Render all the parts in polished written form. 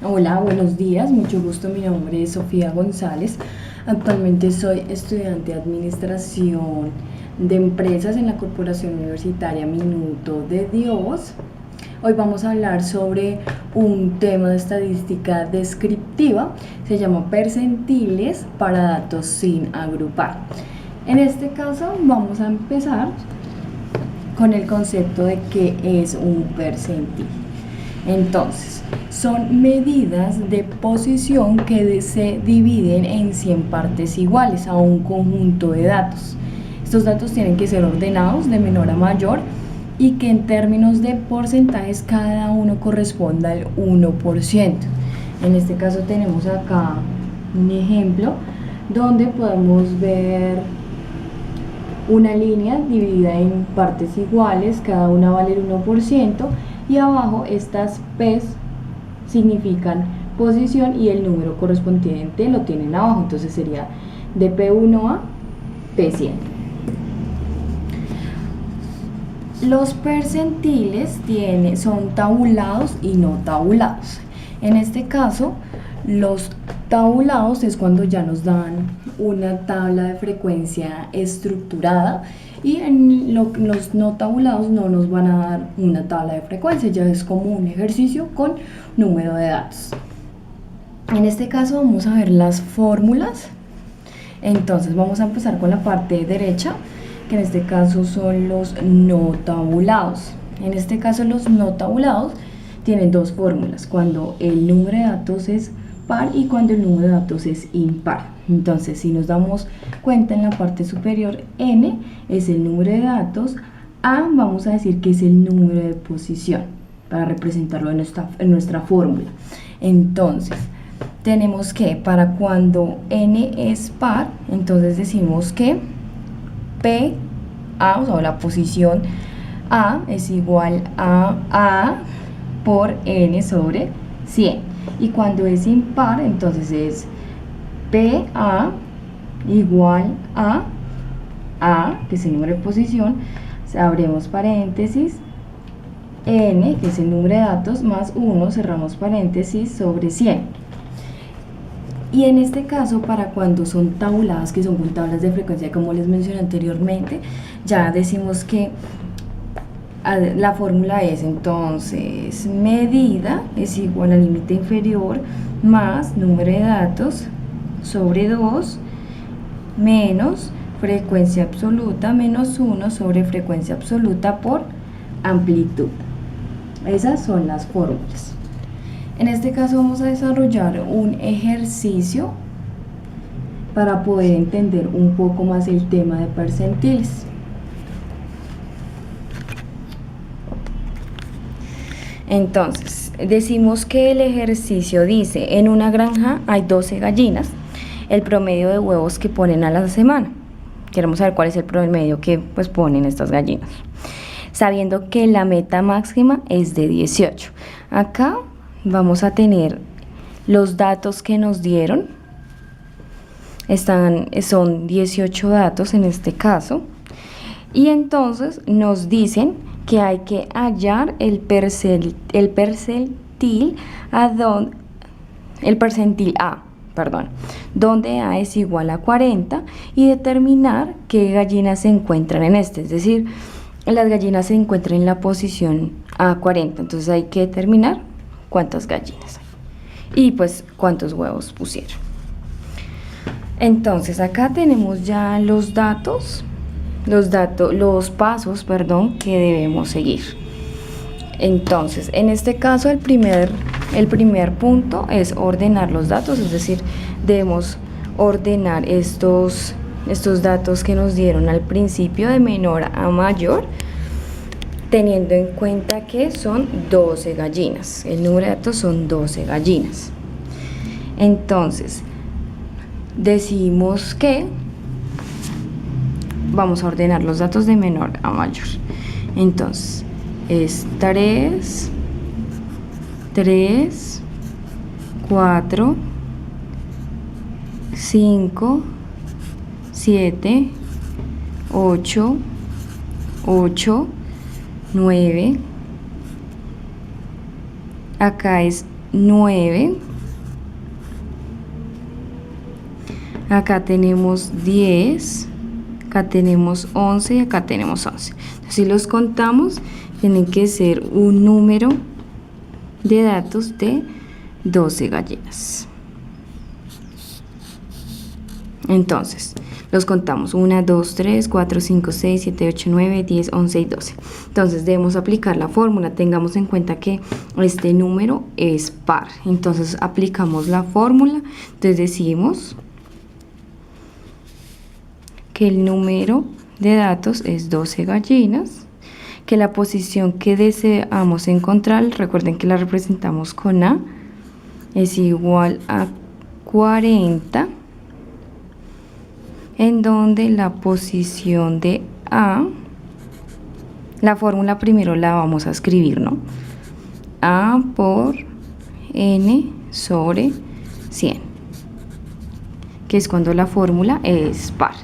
Hola, buenos días, mucho gusto. Mi nombre es Sofía González. Actualmente soy estudiante de Administración de Empresas en la Corporación Universitaria Minuto de Dios. Hoy vamos a hablar sobre un tema de estadística descriptiva, se llama percentiles para datos sin agrupar. En este caso vamos a empezar con el concepto de qué es un percentil. Entonces, son medidas de posición que se dividen en 100 partes iguales a un conjunto de datos. Estos datos tienen que ser ordenados de menor a mayor y que en términos de porcentajes cada uno corresponda al 1%. En este caso tenemos acá un ejemplo donde podemos ver una línea dividida en partes iguales, cada una vale el 1%, y abajo estas P's significan posición y el número correspondiente lo tienen abajo, entonces sería de P1 a P100. Los percentiles son tabulados y no tabulados. En este caso, los tabulados es cuando ya nos dan una tabla de frecuencia estructurada, y en los no tabulados no nos van a dar una tabla de frecuencia, ya es como un ejercicio con número de datos. En este caso vamos a ver las fórmulas. Entonces vamos a empezar con la parte derecha, que en este caso son los no tabulados. En este caso los no tabulados tienen dos fórmulas, cuando el número de datos es par y cuando el número de datos es impar. Entonces, si nos damos cuenta, en la parte superior, n es el número de datos, a vamos a decir que es el número de posición para representarlo en nuestra fórmula. Entonces tenemos que para cuando n es par, entonces decimos que p a, o sea, la posición a es igual a por n sobre 100, y cuando es impar entonces es PA igual a, que es el número de posición, abrimos paréntesis, n, que es el número de datos, más 1, cerramos paréntesis, sobre 100. Y en este caso, para cuando son tabuladas, que son con tablas de frecuencia, como les mencioné anteriormente, ya decimos que la fórmula es entonces medida es igual al límite inferior más número de datos sobre 2 menos frecuencia absoluta menos 1 sobre frecuencia absoluta por amplitud. Esas son las fórmulas. En este caso vamos a desarrollar un ejercicio para poder entender un poco más el tema de percentiles. Entonces, decimos que el ejercicio dice: en una granja hay 12 gallinas, el promedio de huevos que ponen a la semana. Queremos saber cuál es el promedio que ponen estas gallinas, sabiendo que la meta máxima es de 18. Acá vamos a tener los datos que nos dieron, son 18 datos en este caso, y entonces nos dicen que hay que hallar el percentil A, donde A es igual a 40, y determinar qué gallinas se encuentran en es decir, las gallinas se encuentran en la posición A40, entonces hay que determinar cuántas gallinas hay y cuántos huevos pusieron. Entonces acá tenemos ya los pasos que debemos seguir. Entonces, en este caso el primer punto es ordenar los datos, es decir, debemos ordenar estos datos que nos dieron al principio de menor a mayor, teniendo en cuenta que son 12 gallinas, el número de datos son 12 gallinas. Entonces, decimos que vamos a ordenar los datos de menor a mayor. Entonces es 3, 4, 5, 7, 8, 9. Acá es 9, acá tenemos 10, acá tenemos 11 y acá tenemos 11. Entonces, si los contamos, tienen que ser un número de datos de 12 gallinas. Entonces, los contamos: 1, 2, 3, 4, 5, 6, 7, 8, 9, 10, 11 y 12. Entonces, debemos aplicar la fórmula. Tengamos en cuenta que este número es par. Entonces, aplicamos la fórmula. Entonces, decimos que el número de datos es 12 gallinas, que la posición que deseamos encontrar, recuerden que la representamos con A, es igual a 40, en donde la posición de A, la fórmula primero la vamos a escribir, ¿no? A por N sobre 100, que es cuando la fórmula es par.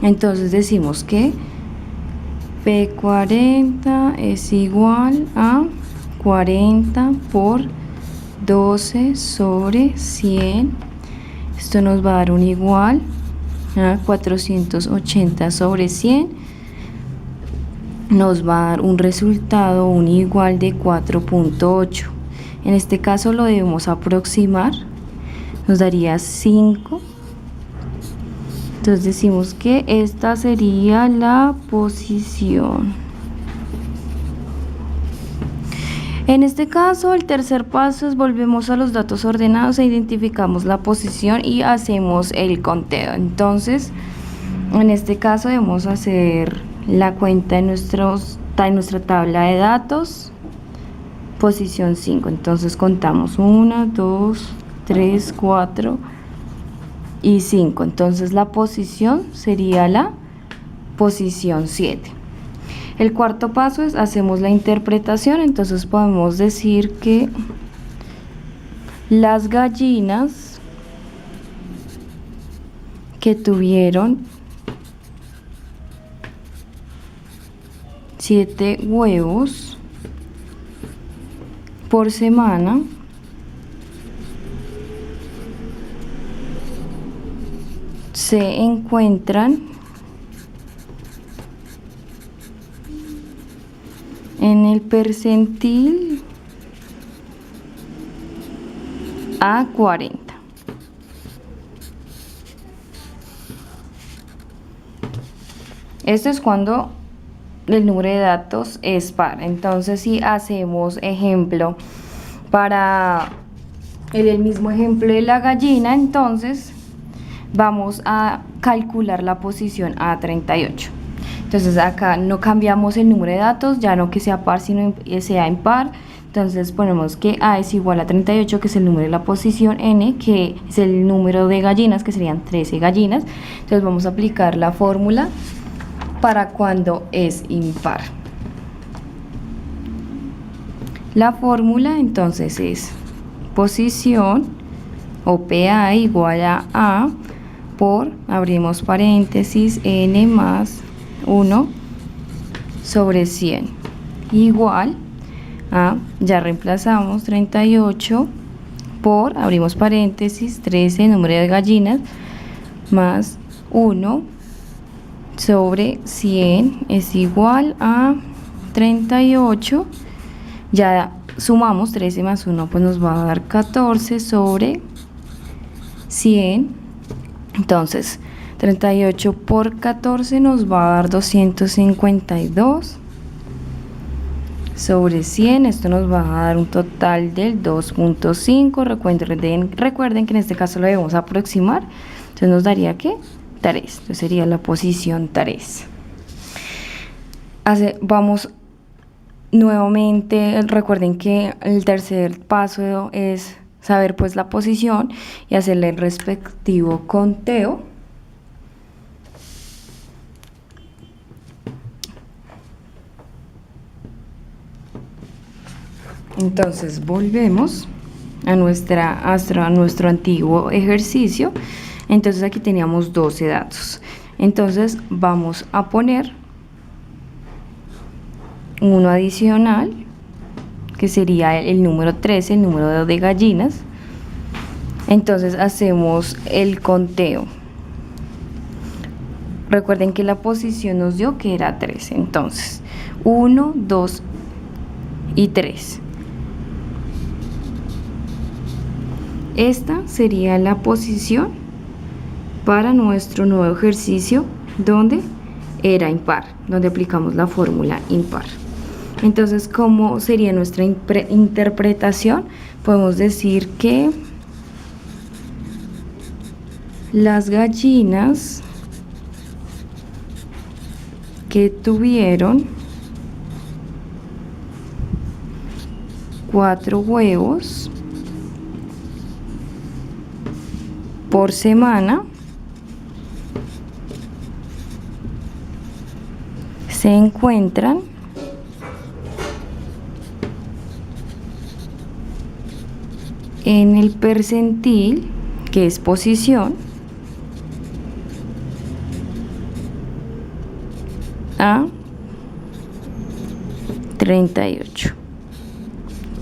Entonces decimos que P40 es igual a 40 por 12 sobre 100. Esto nos va a dar un igual a 480 sobre 100. Nos va a dar un resultado, un igual de 4.8. En este caso lo debemos aproximar. Nos daría 5. Entonces decimos que esta sería la posición. En este caso, el tercer paso es: volvemos a los datos ordenados e identificamos la posición y hacemos el conteo. Entonces, en este caso debemos hacer la cuenta en nuestra tabla de datos, posición 5. Entonces contamos 1, 2, 3, 4 y 5. Entonces la posición sería la posición 7. El cuarto paso es: hacemos la interpretación. Entonces podemos decir que las gallinas que tuvieron 7 huevos por semana se encuentran en el percentil A40. Esto es cuando el número de datos es par. Entonces, si hacemos ejemplo para el mismo ejemplo de la gallina, entonces vamos a calcular la posición A38. Entonces acá no cambiamos el número de datos, ya no que sea par sino sea impar. Entonces ponemos que A es igual a 38, que es el número de la posición, N, que es el número de gallinas, que serían 13 gallinas. Entonces vamos a aplicar la fórmula para cuando es impar. La fórmula entonces es posición, o PA, igual a A por, abrimos paréntesis, N más 1 sobre 100, igual a, ya reemplazamos, 38 por, abrimos paréntesis, 13, número de gallinas, más 1 sobre 100 es igual a 38. Ya sumamos 13 más 1, pues nos va a dar 14 sobre 100. Entonces 38 por 14 nos va a dar 252 sobre 100. Esto nos va a dar un total del 2.5. Recuerden que en este caso lo debemos aproximar. Entonces nos daría que 3. Entonces sería la posición 3. Vamos nuevamente. Recuerden que el tercer paso es saber pues la posición y hacerle el respectivo conteo. Entonces volvemos a nuestro antiguo ejercicio. Entonces aquí teníamos 12 datos. Entonces vamos a poner uno adicional, que sería el número 13, el número de gallinas. Entonces hacemos el conteo. Recuerden que la posición nos dio que era 3, entonces 1, 2 y 3. Esta sería la posición para nuestro nuevo ejercicio donde era impar, donde aplicamos la fórmula impar. Entonces, ¿cómo sería nuestra interpretación? Podemos decir que las gallinas que tuvieron 4 huevos por semana se encuentran en el percentil, que es posición, a 38,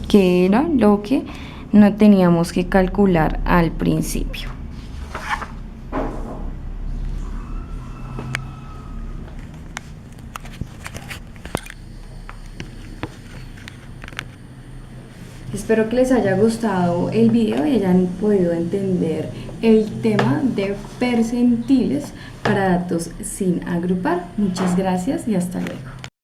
que era lo que no teníamos que calcular al principio. Espero que les haya gustado el video y hayan podido entender el tema de percentiles para datos sin agrupar. Muchas gracias y hasta luego.